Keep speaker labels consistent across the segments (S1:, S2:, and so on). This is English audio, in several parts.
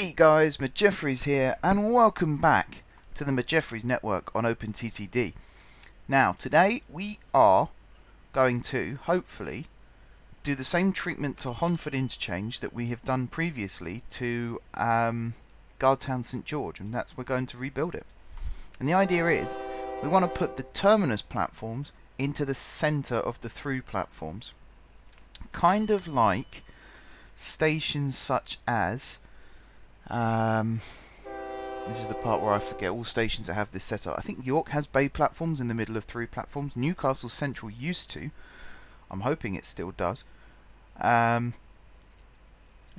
S1: Hey guys, M4J3F here, and welcome back to the M4J3F network on OpenTTD. Now, today we are going to, hopefully, do the same treatment to Honnford interchange that we have done previously to Guardtown St George, and that's we're going to rebuild it. And the idea is, we want to put the terminus platforms into the center of the through platforms. Kind of like stations such as this is the part where I forget all stations that have this set up. I think York has bay platforms in the middle of through platforms. Newcastle Central used to. I'm hoping it still does. And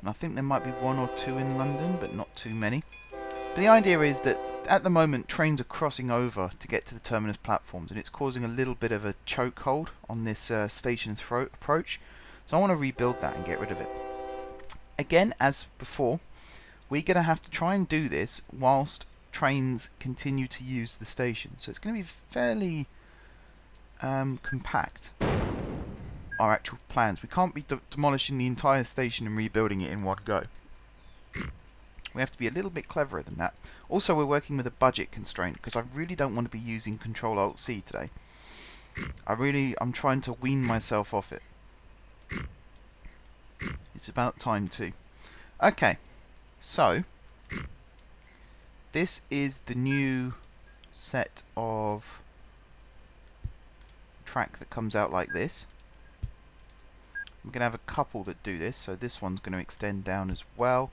S1: I think there might be one or two in London, but not too many. But the idea is that at the moment trains are crossing over to get to the terminus platforms, and it's causing a little bit of a chokehold on this station throat approach. So I want to rebuild that and get rid of it. Again, as before, we're going to have to try and do this whilst trains continue to use the station. So it's going to be fairly compact, our actual plans. We can't be demolishing the entire station and rebuilding it in one go. We have to be a little bit cleverer than that. Also, we're working with a budget constraint because I really don't want to be using Control-Alt-C today. I'm trying to wean myself off it. It's about time too. Okay. So, this is the new set of track that comes out like this. We're going to have a couple that do this, so this one's going to extend down as well,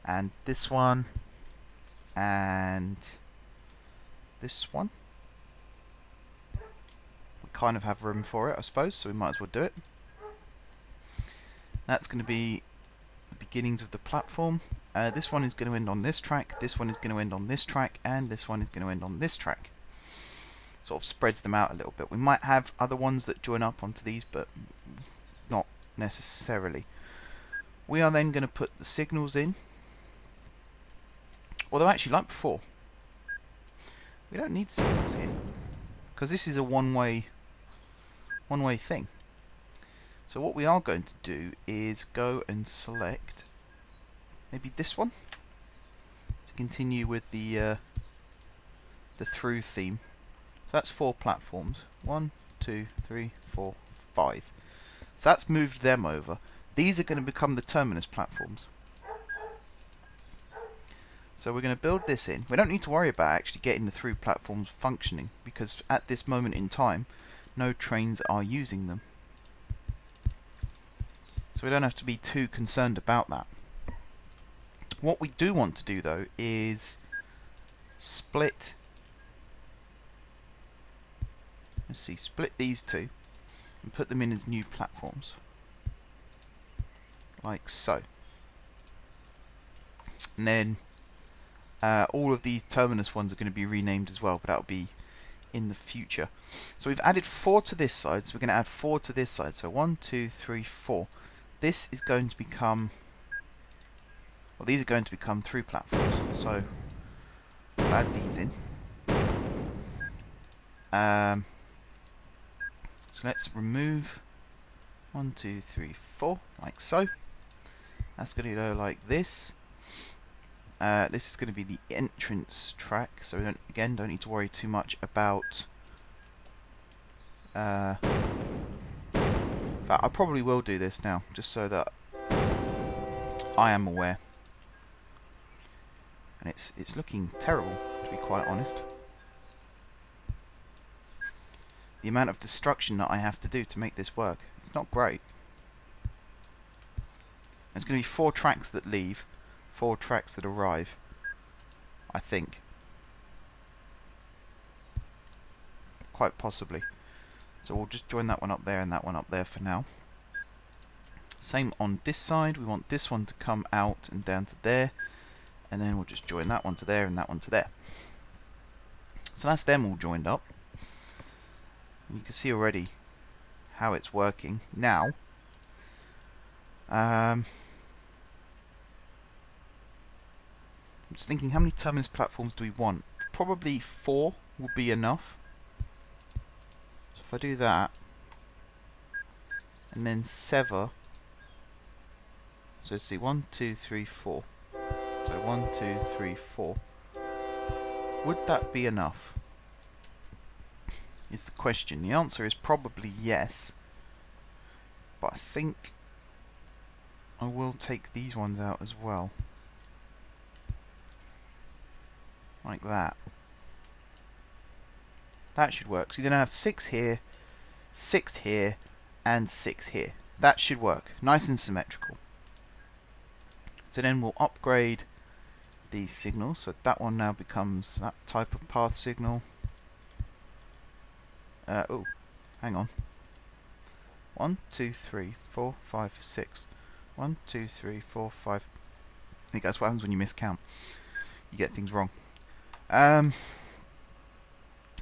S1: and this one, and this one. We kind of have room for it, I suppose, so we might as well do it. That's going to be the beginnings of the platform. This one is going to end on this track, this one is going to end on this track, and this one is going to end on this track. Sort of spreads them out a little bit. We might have other ones that join up onto these, but not necessarily. We are then going to put the signals in. Although actually, like before, we don't need signals here, because this is a one-way thing. So what we are going to do is go and select maybe this one to continue with the through theme. So that's 4 platforms. 1, 2, 3, 4, 5. So that's moved them over. These are going to become the terminus platforms. So we're going to build this in. We don't need to worry about actually getting the through platforms functioning, because at this moment in time no trains are using them. So we don't have to be too concerned about that. What we do want to do though is split these two and put them in as new platforms, like so. And then all of these terminus ones are going to be renamed as well, but that'll be in the future. So we've added 4 to this side, so we're going to add 4 to this side. So 1, 2, 3, 4. This is going to become, well, these are going to become through platforms. So we'll add these in. So let's remove 1, 2, 3, 4, like so. That's going to go like this. This is going to be the entrance track, so we don't need to worry too much about. In fact, I probably will do this now, just so that I am aware. And it's looking terrible, to be quite honest. The amount of destruction that I have to do to make this work, it's not great. There's going to be 4 tracks that leave, 4 tracks that arrive, I think. Quite possibly. So we'll just join that one up there and that one up there for now. Same on this side. We want this one to come out and down to there, and then we'll just join that one to there and that one to there. So that's them all joined up. You can see already how it's working. Now, I'm just thinking, how many terminus platforms do we want? Probably 4 will be enough. So if I do that, and then sever, so let's see, 1, 2, 3, 4. So 1, 2, 3, 4. Would that be enough? Is the question. The answer is probably yes. But I think I will take these ones out as well. Like that. That should work. So you then have 6 here, 6 here, and 6 here. That should work. Nice and symmetrical. So then we'll upgrade these signals. So that one now becomes that type of path signal. Oh, hang on. 1, 2, 3, 4, 5, 6. 1, 2, 3, 4, 5. I think that's what happens when you miscount. You get things wrong. So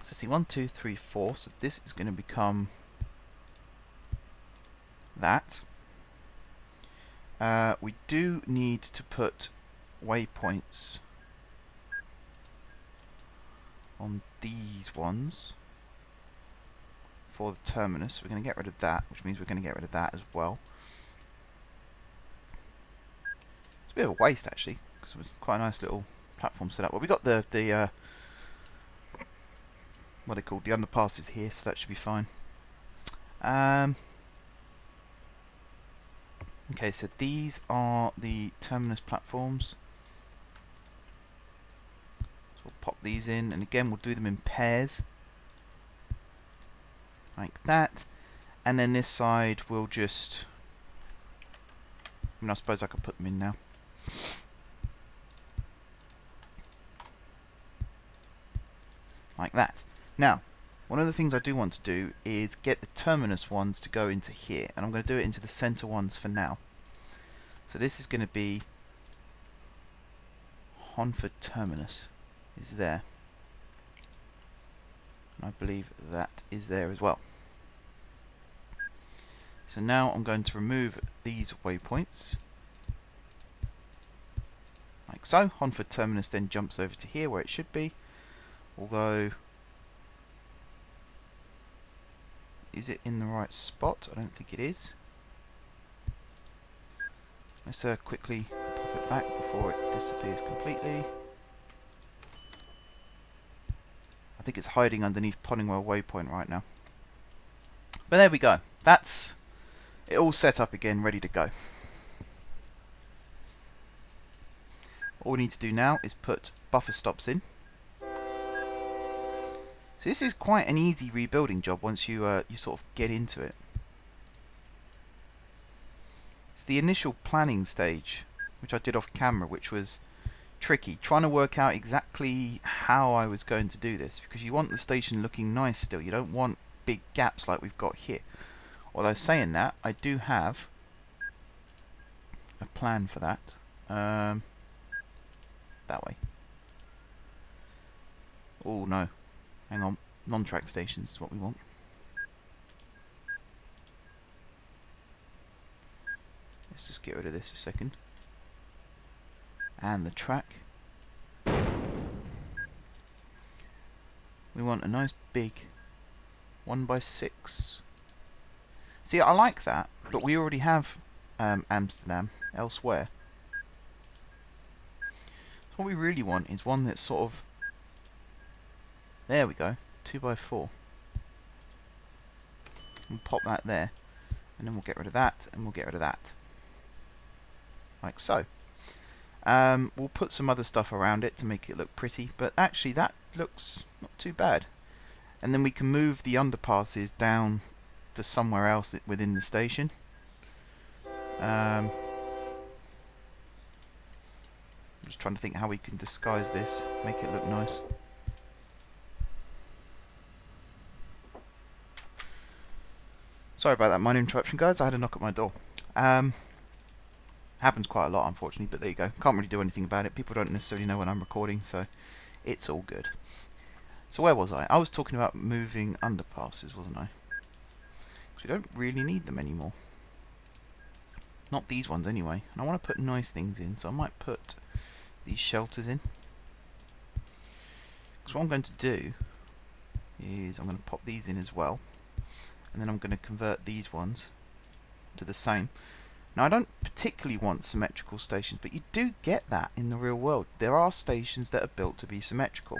S1: see, 1, 2, 3, 4. So this is going to become that. We do need to put waypoints on these ones for the terminus. We're going to get rid of that, which means we're going to get rid of that as well. It's a bit of a waste actually, because it was quite a nice little platform set up. Well, we got the what are they called? The underpasses here, so that should be fine. Okay, so these are the terminus platforms. So we'll pop these in, and again we'll do them in pairs. Like that. And then this side we'll just... I mean, I suppose I could put them in now. Like that. Now, one of the things I do want to do is get the terminus ones to go into here, and I'm going to do it into the center ones for now. So this is going to be Honnford terminus is there. And I believe that is there as well. So now I'm going to remove these waypoints. Like so. Honnford terminus then jumps over to here where it should be. Although, is it in the right spot? I don't think it is. Let's quickly pop it back before it disappears completely. I think it's hiding underneath Poddingwell waypoint right now. But there we go. That's it all set up again, ready to go. All we need to do now is put buffer stops in. So this is quite an easy rebuilding job once you sort of get into it. It's the initial planning stage, which I did off camera, which was tricky, trying to work out exactly how I was going to do this, because you want the station looking nice still. You don't want big gaps like we've got here. Although saying that, I do have a plan for that. That way. Oh no, hang on, non-track stations is what we want. Let's just get rid of this a second. And the track. We want a nice big 1x6. See, I like that, but we already have Amsterdam elsewhere. So what we really want is one that's sort of... There we go, 2x4. We'll pop that there, and then we'll get rid of that, and we'll get rid of that. Like so. We'll put some other stuff around it to make it look pretty, but actually that looks not too bad. And then we can move the underpasses down to somewhere else within the station. I'm just trying to think how we can disguise this, make it look nice. Sorry about that minor interruption, guys. I had a knock at my door. Happens quite a lot, unfortunately, but there you go. Can't really do anything about it. People don't necessarily know when I'm recording, so it's all good. So where was I? I was talking about moving underpasses, wasn't I? Because we don't really need them anymore. Not these ones, anyway. And I want to put nice things in, so I might put these shelters in. Because what I'm going to do is I'm going to pop these in as well. And then I'm going to convert these ones to the same. Now I don't particularly want symmetrical stations, but you do get that in the real world. There are stations that are built to be symmetrical.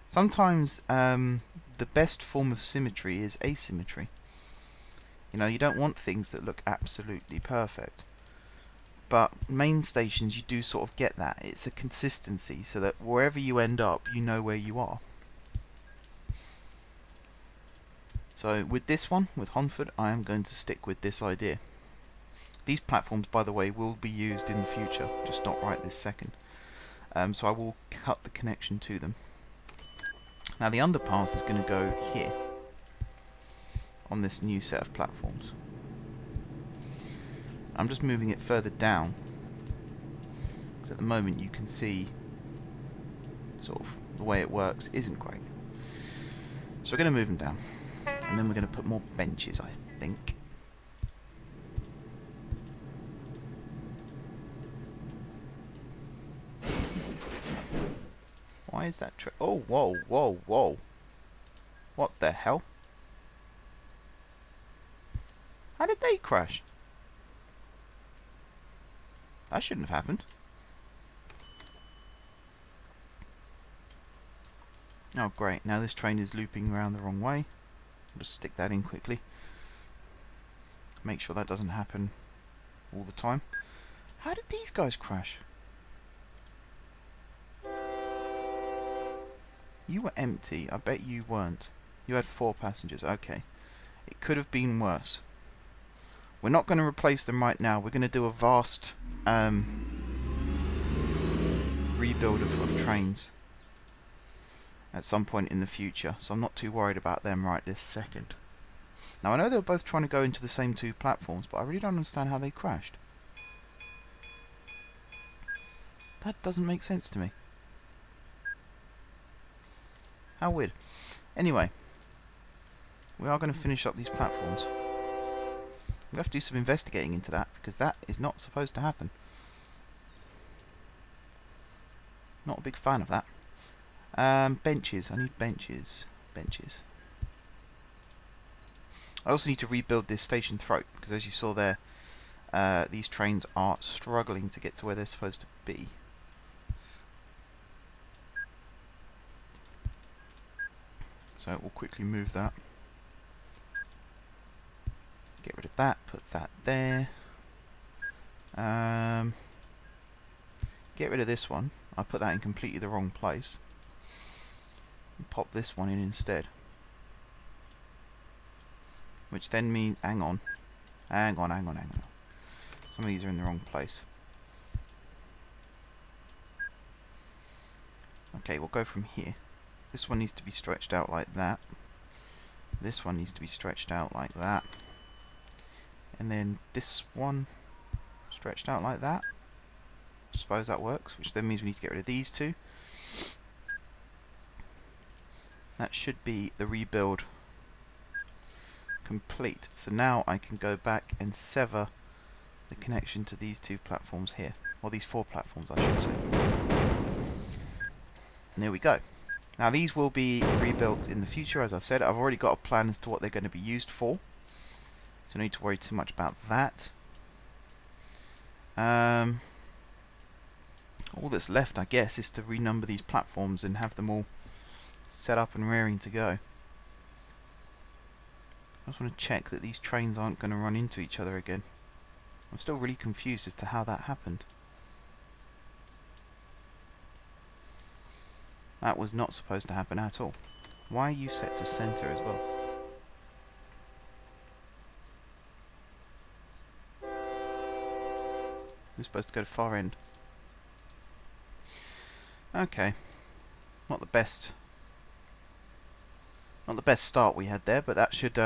S1: Sometimes the best form of symmetry is asymmetry. You know, you don't want things that look absolutely perfect. But main stations, you do sort of get that. It's a consistency, so that wherever you end up, you know where you are. So with this one, with Honnford, I am going to stick with this idea. These platforms, by the way, will be used in the future, just not right this second. So I will cut the connection to them. Now the underpass is going to go here, on this new set of platforms. I'm just moving it further down, because at the moment you can see sort of the way it works isn't great. So we're going to move them down, and then we're going to put more benches, I think. Why is that oh, whoa, whoa, whoa. What the hell? How did they crash? That shouldn't have happened. Oh great, now this train is looping around the wrong way. I'll just stick that in quickly. Make sure that doesn't happen all the time. How did these guys crash? You were empty. I bet you weren't. You had 4 passengers. Okay. It could have been worse. We're not going to replace them right now. We're going to do a vast rebuild of trains at some point in the future. So I'm not too worried about them right this second. Now I know they were both trying to go into the same 2 platforms, but I really don't understand how they crashed. That doesn't make sense to me. How weird. Anyway, we are going to finish up these platforms. We'll have to do some investigating into that, because that is not supposed to happen. Not a big fan of that. Benches. I need benches. Benches. I also need to rebuild this station throat, because as you saw there, these trains are struggling to get to where they're supposed to be. So we'll quickly move that. Get rid of that, put that there. Get rid of this one. I put that in completely the wrong place. And pop this one in instead. Which then means, hang on. Some of these are in the wrong place. Okay, we'll go from here. This one needs to be stretched out like that. This one needs to be stretched out like that. And then this one stretched out like that. I suppose that works, which then means we need to get rid of these 2. That should be the rebuild complete. So now I can go back and sever the connection to these 2 platforms here. Or these 4 platforms, I should say. And there we go. Now these will be rebuilt in the future, as I've said. I've already got a plan as to what they're going to be used for. So no need to worry too much about that. All that's left, I guess, is to renumber these platforms and have them all set up and raring to go. I just want to check that these trains aren't going to run into each other again. I'm still really confused as to how that happened. That was not supposed to happen at all. Why are you set to center as well? We're supposed to go to far end. Okay. Not the best start we had there, but that should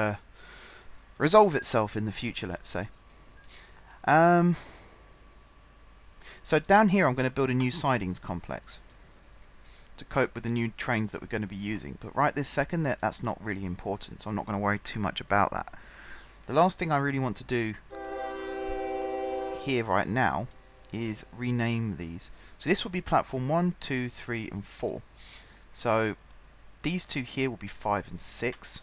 S1: resolve itself in the future, let's say. So down here I'm going to build a new sidings complex to cope with the new trains that we're going to be using. But right this second, that's not really important, so I'm not going to worry too much about that. The last thing I really want to do here right now is rename these. So this will be platform 1, 2, 3 and 4. So these 2 here will be 5 and 6.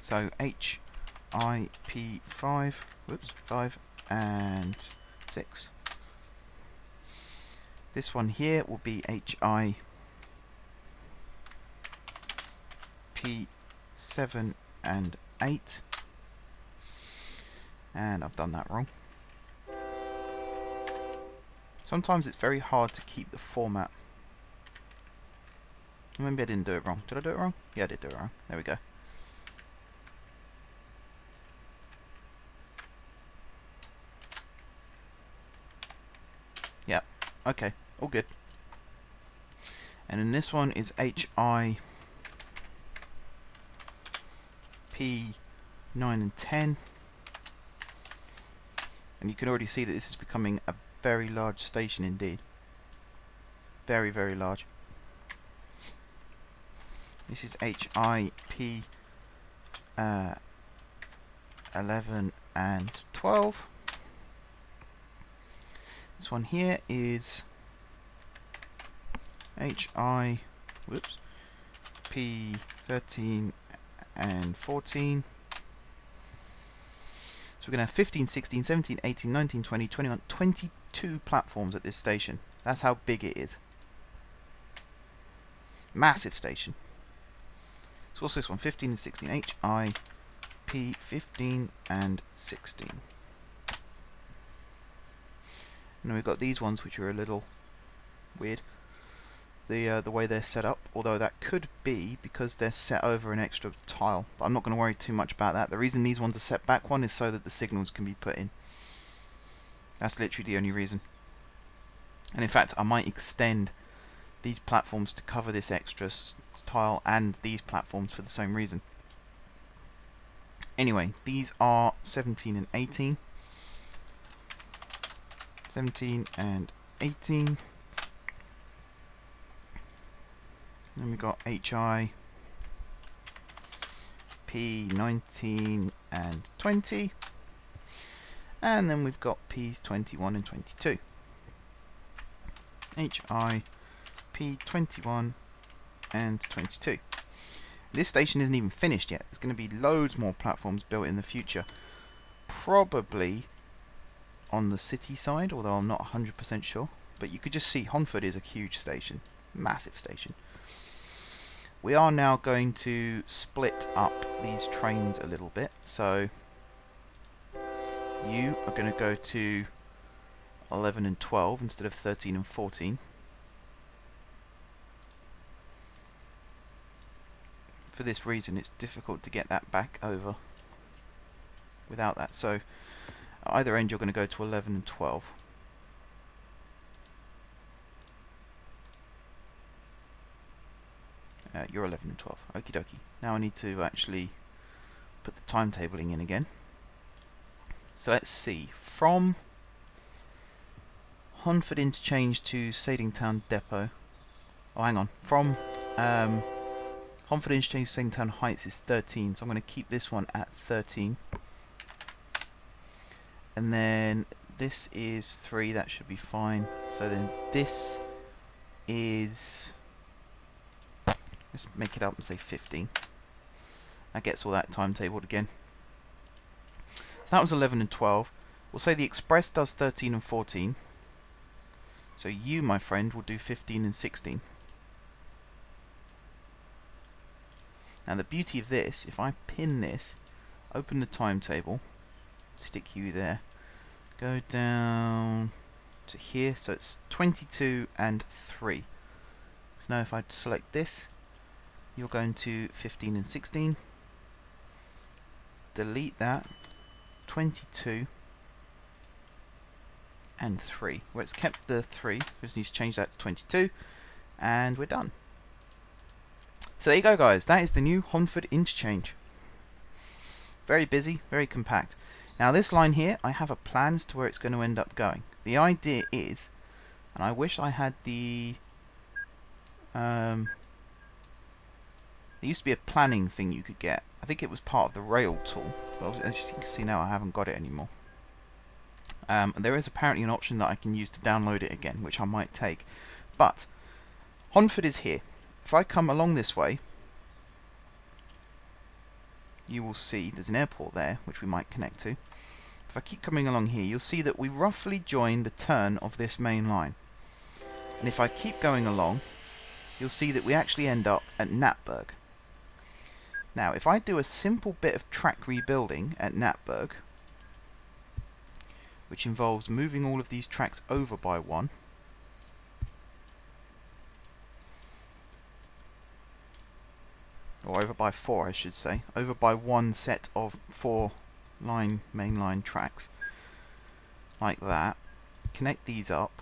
S1: So H, HIP5, whoops, 5 and 6. This one here will be HIP7 and 8. And I've done that wrong. Sometimes it's very hard to keep the format. Maybe I didn't do it wrong. Did I do it wrong? Yeah, I did do it wrong. There we go. Yeah, okay, all good. And then this one is HIP9 and 10. And you can already see that this is becoming a very large station indeed. Very, very large. This is HIP 11 and 12. This one here is P13 and 14. So we're going to have 15, 16, 17, 18, 19, 20, 21, 22 platforms at this station. That's how big it is. Massive station. So what's this one? 15 and 16. HIP 15 and 16. And then we've got these ones which are a little weird. The way they're set up, although that could be because they're set over an extra tile. But I'm not going to worry too much about that. The reason these ones are set back one is so that the signals can be put in. That's literally the only reason. And in fact, I might extend these platforms to cover this extra tile and these platforms for the same reason. Anyway, these are 17 and 18. 17 and 18. Then we got HIP 19 and 20. And then we've got Ps 21 and 22. HIP 21 and 22. This station isn't even finished yet. There's going to be loads more platforms built in the future. Probably on the city side, although I'm not 100% sure. But you could just see Honnford is a huge station. Massive station. We are now going to split up these trains a little bit. So you are going to go to 11 and 12 instead of 13 and 14. For this reason, it's difficult to get that back over without that. So at either end, you're going to go to 11 and 12. You're 11 and 12. Okie dokie. Now I need to actually put the timetabling in again. So let's see. From Honnford interchange to Sadingtown Depot. Oh, hang on. From Honnford interchange to Sadingtown Heights is 13. So I'm going to keep this one at 13. And then this is 3. That should be fine. So then this is... let's make it up and say 15. That gets all that timetabled again. So that was 11 and 12. We'll say the express does 13 and 14. So you, my friend, will do 15 and 16. Now the beauty of this, if I pin this, open the timetable, stick you there, go down to here, so it's 22 and 3. So now if I select this, you're going to 15 and 16. Delete that. 22 and 3. Well, it's kept the 3. We just need to change that to 22. And we're done. So there you go, guys. That is the new Honnford interchange. Very busy, very compact. Now this line here, I have a plan as to where it's going to end up going. The idea is, and I wish I had the... there used to be a planning thing you could get. I think it was part of the rail tool, but as you can see now I haven't got it anymore. There is apparently an option that I can use to download it again, which I might take. But Honnford is here. If I come along this way, you will see there's an airport there, which we might connect to. If I keep coming along here, you'll see that we roughly join the turn of this main line. And if I keep going along, you'll see that we actually end up at Natberg. Now, if I do a simple bit of track rebuilding at Natberg, which involves moving all of these tracks over by one, or over by four I should say, over by one set of four mainline tracks, like that, connect these up,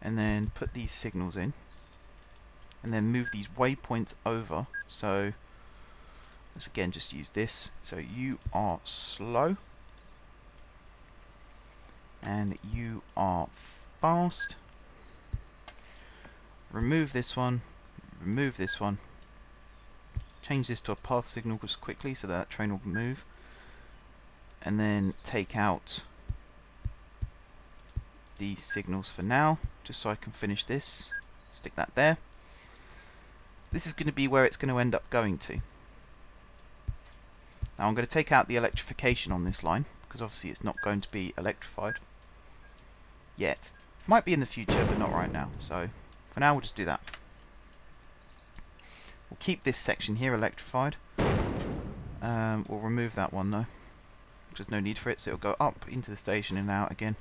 S1: and then put these signals in, and then move these waypoints over. So let's again just use this. So you are slow and you are fast. Remove this one, remove this one, change this to a path signal just quickly so that train will move, and then take out these signals for now, just so I can finish this. Stick that there. This is going to be where it's going to end up going to. Now I'm going to take out the electrification on this line, because obviously it's not going to be electrified yet. Might be in the future, but not right now. So for now we'll just do that. We'll keep this section here electrified. We'll remove that one though. There's no need for it, so it'll go up into the station and out again.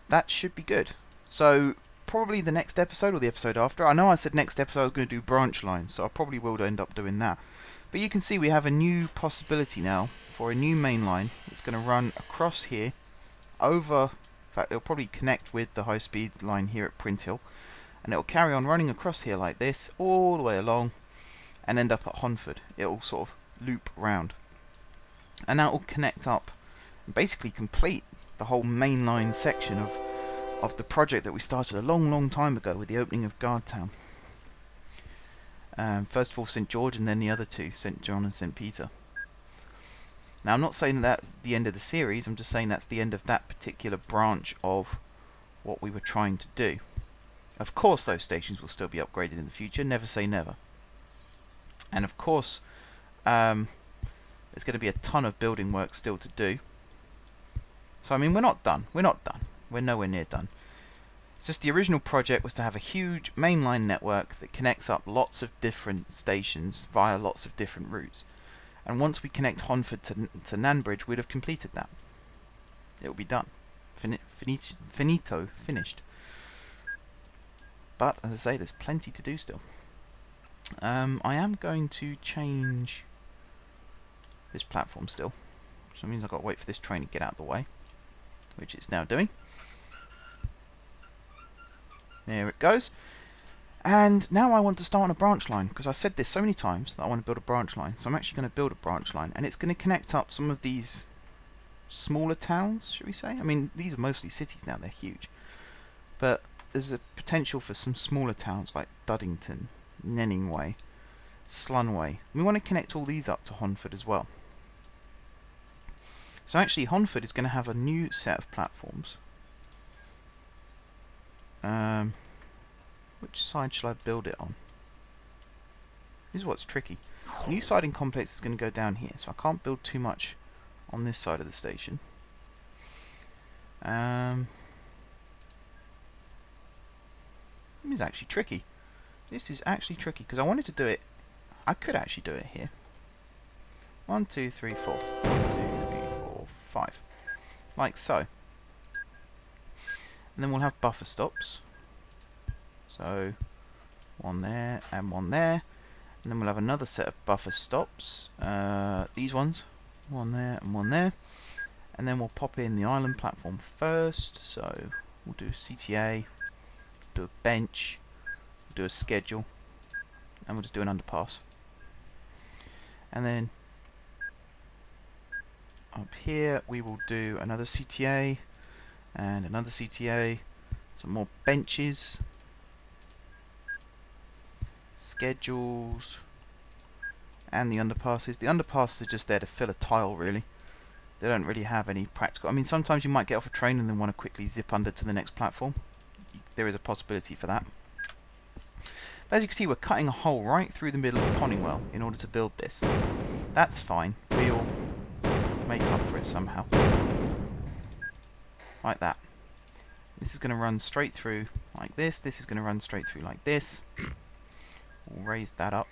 S1: That should be good. So probably the next episode or the episode after. I know I said next episode I was going to do branch lines, so I probably will end up doing that. But you can see we have a new possibility now for a new main line. It's going to run across here, over, in fact it'll probably connect with the high speed line here at Print Hill, and it'll carry on running across here like this, all the way along, and end up at Honnford. It'll sort of loop round. And that will connect up and basically complete the whole mainline section of the project that we started a long time ago with the opening of Guardtown. First of all St George, and then the other two, St John and St Peter. Now I'm not saying that's the end of the series, I'm just saying that's the end of that particular branch of what we were trying to do. Of course those stations will still be upgraded in the future, never say never. And of course there's going to be a ton of building work still to do. So I mean, we're not done. We're nowhere near done. It's just the original project was to have a huge mainline network that connects up lots of different stations via lots of different routes. And once we connect Honnford to Nanbridge, we'd have completed that. It will be done. Finito, finished. But, as I say, there's plenty to do still. I am going to change this platform still. So it means I've got to wait for this train to get out of the way, which it's now doing. There it goes. And now I want to start on a branch line, because I've said this so many times that I want to build a branch line. So I'm actually going to build a branch line, and it's going to connect up some of these smaller towns, should we say? I mean, these are mostly cities now, they're huge. But there's a potential for some smaller towns like Duddington, Nenningway, Slunway. We want to connect all these up to Honnford as well. So actually Honnford is going to have a new set of platforms. Which side shall I build it on? This is what's tricky. New siding complex is going to go down here, so I can't build too much on this side of the station. This is actually tricky. This is actually tricky because I wanted to do it. I could actually do it here. 1, 2, 3, 4. 1, 2, 3, 4, 5. Like so. And then we'll have buffer stops. So, one there and one there. And then we'll have another set of buffer stops. These ones. One there and one there. And then we'll pop in the island platform first. So, we'll do CTA, do a bench, do a schedule, and we'll just do an underpass. And then up here we will do another CTA and another CTA, some more benches, schedules, and the underpasses. The underpasses are just there to fill a tile, really. They don't really have any practical... I mean, sometimes you might get off a train and then want to quickly zip under to the next platform. There is a possibility for that. But as you can see, we're cutting a hole right through the middle of Honningwell in order to build this. That's fine. We'll make up for it somehow. Like that. This is going to run straight through like this. This is going to run straight through like this. We'll raise that up.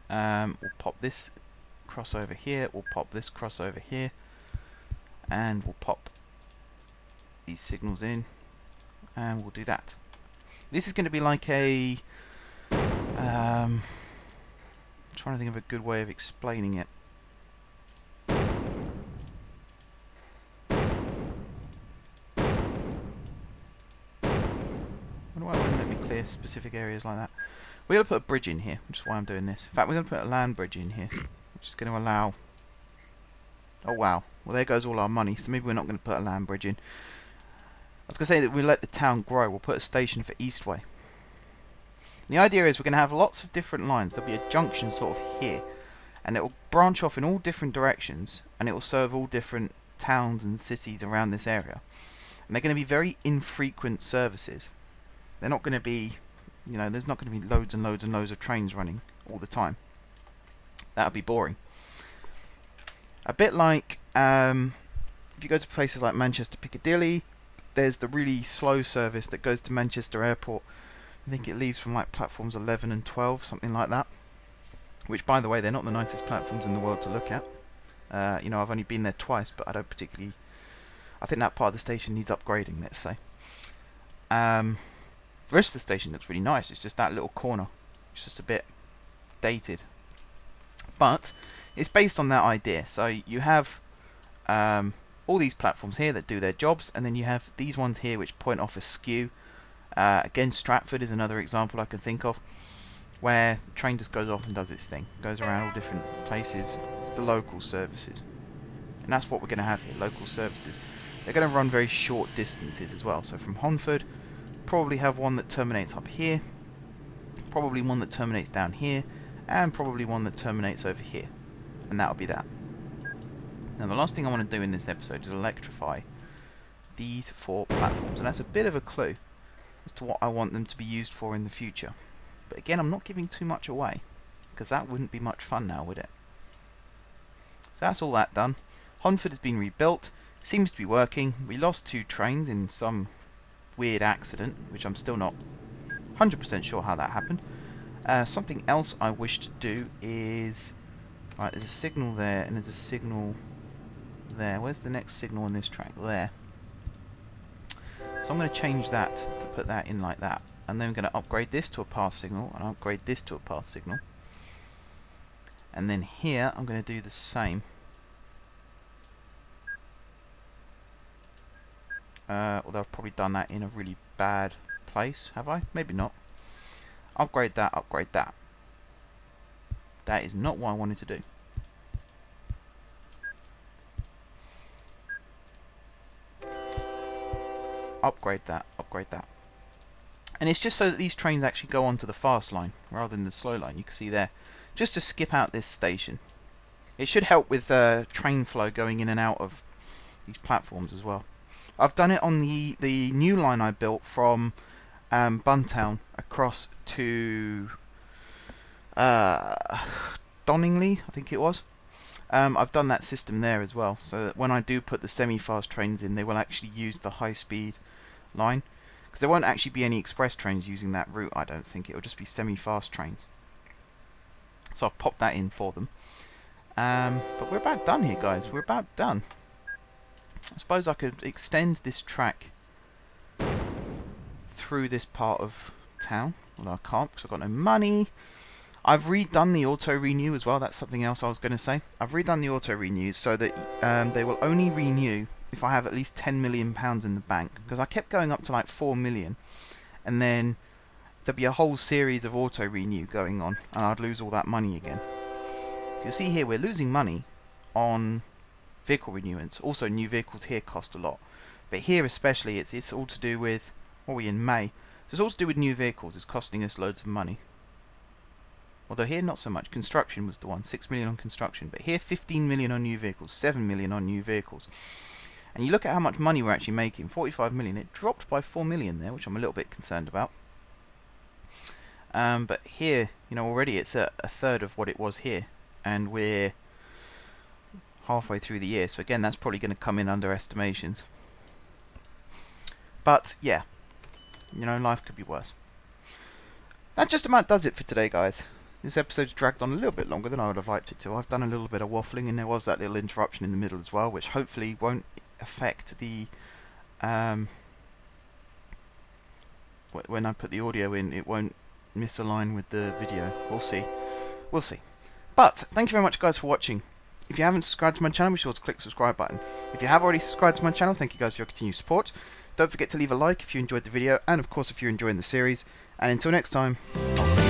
S1: We'll pop this cross over here. We'll pop this cross over here. And we'll pop these signals in. And we'll do that. This is going to be like a... I'm trying to think of a good way of explaining it. Why wouldn't let me clear specific areas like that? We're going to put a bridge in here, which is why I'm doing this. In fact, we're going to put a land bridge in here, which is going to allow... Oh wow, well there goes all our money, so maybe we're not going to put a land bridge in. I was going to say that we let the town grow. We'll put a station for Eastway. The idea is we're going to have lots of different lines. There'll be a junction sort of here, and it will branch off in all different directions, and it will serve all different towns and cities around this area. And they're going to be very infrequent services. They're not going to be, you know, there's not going to be loads and loads and loads of trains running all the time. That would be boring. A bit like, if you go to places like Manchester Piccadilly, there's the really slow service that goes to Manchester Airport. I think it leaves from like platforms 11 and 12, something like that. Which, by the way, they're not the nicest platforms in the world to look at. You know, I've only been there twice, but I don't particularly... I think that part of the station needs upgrading, let's say. The rest of the station looks really nice. It's just that little corner. It's just a bit dated. But it's based on that idea. So you have all these platforms here that do their jobs, and then you have these ones here which point off askew. Again, Stratford is another example I can think of, where the train just goes off and does its thing. Goes around all different places. It's the local services. And that's what we're going to have here, local services. They're going to run very short distances as well. So from Honnford, probably have one that terminates up here, probably one that terminates down here, and probably one that terminates over here. And that'll be that. Now the last thing I want to do in this episode is electrify these 4 platforms. And that's a bit of a clue as to what I want them to be used for in the future. But again, I'm not giving too much away, because that wouldn't be much fun now, would it? So that's all that done. Honnford has been rebuilt. Seems to be working. We lost 2 trains in some weird accident, which I'm still not 100% sure how that happened. Something else I wish to do is... Right, there's a signal there, and there's a signal there. Where's the next signal on this track? There. So I'm going to change that to put that in like that. And then I'm going to upgrade this to a path signal, and upgrade this to a path signal. And then here, I'm going to do the same. Although I've probably done that in a really bad place, have I? Maybe not. Upgrade that, upgrade that. That is not what I wanted to do. Upgrade that, upgrade that. And it's just so that these trains actually go onto the fast line rather than the slow line. You can see there. Just to skip out this station. It should help with train flow going in and out of these platforms as well. I've done it on the new line I built from Buntown across to Donningley, I think it was. I've done that system there as well, so that when I do put the semi-fast trains in, they will actually use the high-speed line. Because there won't actually be any express trains using that route, I don't think. It will just be semi-fast trains. So I've popped that in for them. But we're about done here, guys. We're about done. I suppose I could extend this track through this part of town. Although I can't because I've got no money. I've redone the auto-renew as well. That's something else I was going to say. I've redone the auto-renews so that they will only renew if I have at least £10 million in the bank. Because I kept going up to like 4 million. And then there'd be a whole series of auto-renew going on. And I'd lose all that money again. So you'll see here we're losing money on vehicle renewance. Also, new vehicles here cost a lot. But here especially, it's all to do with... What are we in? May. So it's all to do with new vehicles. It's costing us loads of money. Although here, not so much. Construction was the one. 6 million on construction. But here, 15 million on new vehicles. 7 million on new vehicles. And you look at how much money we're actually making. 45 million. It dropped by 4 million there, which I'm a little bit concerned about. But here, you know, already it's a third of what it was here, and we're halfway through the year, so again that's probably going to come in under estimations. But yeah, you know, life could be worse. That just about does it for today, guys. This episode's dragged on a little bit longer than I would have liked it to. I've done a little bit of waffling, and there was that little interruption in the middle as well, which hopefully won't affect the when I put the audio in, it won't misalign with the video. We'll see. We'll see. But thank you very much, guys, for watching. If you haven't subscribed to my channel, be sure to click the subscribe button. If you have already subscribed to my channel, thank you guys for your continued support. Don't forget to leave a like if you enjoyed the video, and of course if you're enjoying the series. And until next time, I'll see you.